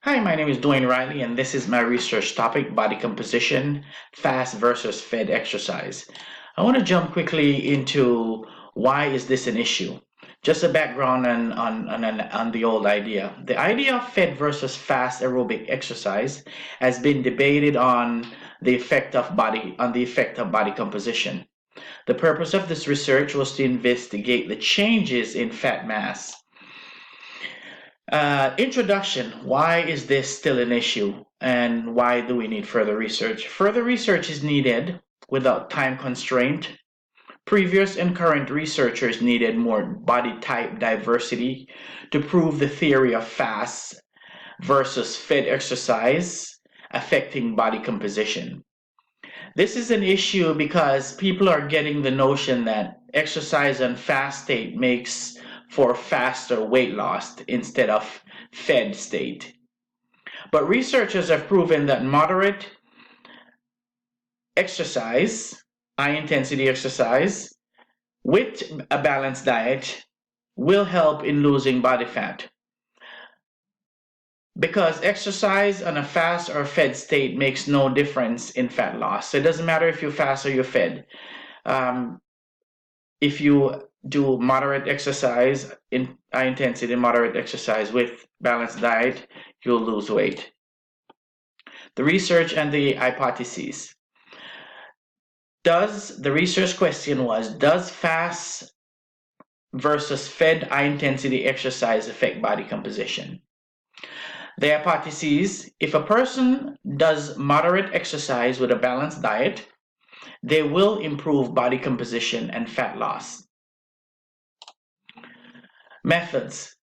Hi, my name is Dwayne Riley, and this is my research topic, body composition, fast versus fed exercise. I want to jump quickly into why is this an issue? Just a background on the old idea. The idea of fed versus fast aerobic exercise has been debated on the effect of body composition. The purpose of this research was to investigate the changes in fat mass. Introduction. Why is this still an issue and why do we need further research? Further research is needed without time constraint. Previous and current researchers needed more body type diversity to prove the theory of fast versus fed exercise affecting body composition. This is an issue because people are getting the notion that exercise and fast state makes for faster weight loss instead of fed state. But researchers have proven that moderate exercise, high intensity exercise, with a balanced diet will help in losing body fat. Because exercise on a fast or fed state makes no difference in fat loss. So it doesn't matter if you fast or you're fed. Um, if you do moderate exercise, in high intensity moderate exercise with balanced diet, you'll lose weight. The research and the hypotheses. The research question was, does fast versus fed high intensity exercise affect body composition? The hypotheses, if a person does moderate exercise with a balanced diet, they will improve body composition and fat loss. Methods.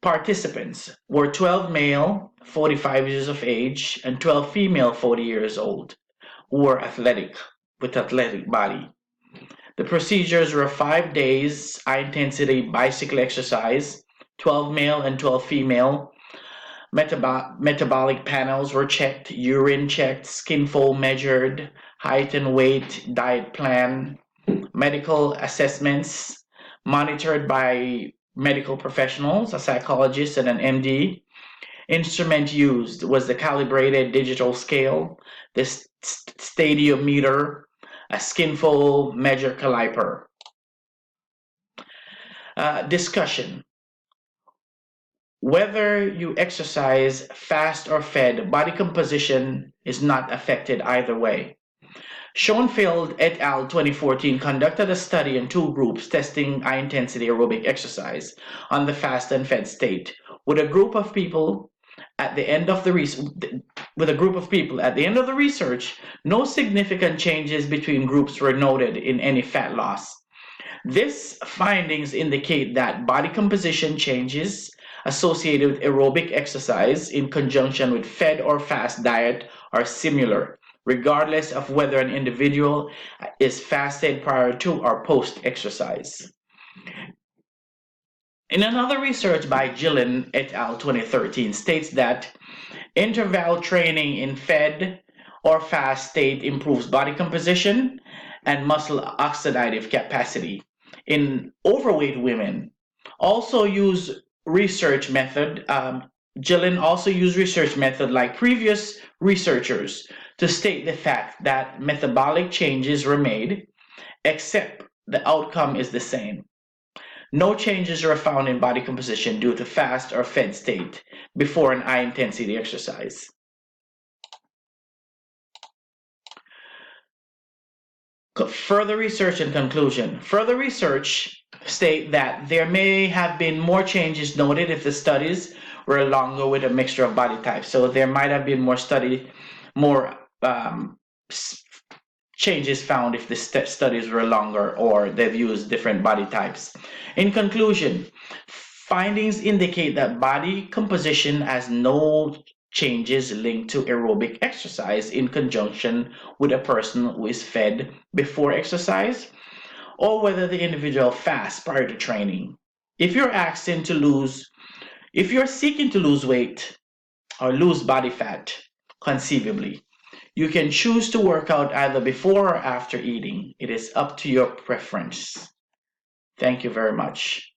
Participants were 12 male, 45 years of age, and 12 female, 40 years old, who were with athletic body. The procedures were 5 days, high intensity bicycle exercise, 12 male and 12 female. Metabolic panels were checked, urine checked, skin fold measured, height and weight, diet plan, medical assessments monitored by medical professionals, a psychologist and an MD. Instrument used was the calibrated digital scale, the stadiometer, a skin fold measure caliper. Discussion. Whether you exercise fast or fed, body composition is not affected either way. Schoenfeld et al. 2014 conducted a study in two groups testing high-intensity aerobic exercise on the fast and fed state. With a group of people at the end of the research, no significant changes between groups were noted in any fat loss. These findings indicate that body composition changes associated with aerobic exercise in conjunction with fed or fast diet are similar, regardless of whether an individual is fasted prior to or post exercise. In another research by Gillen et al. 2013 states that interval training in fed or fast state improves body composition and muscle oxidative capacity in overweight women. Also use research method. Gillen also used research method like previous researchers to state the fact that metabolic changes were made, except the outcome is the same. No changes are found in body composition due to fast or fed state before an high intensity exercise. Further research and conclusion. Further research state that there may have been more changes noted if the studies were longer with a mixture of body types. So there might have been more changes found if the studies were longer or they've used different body types. In conclusion, findings indicate that body composition has no changes linked to aerobic exercise in conjunction with a person who is fed before exercise or whether the individual fasts prior to training. If you're seeking to lose weight or lose body fat, conceivably, you can choose to work out either before or after eating. It is up to your preference. Thank you very much.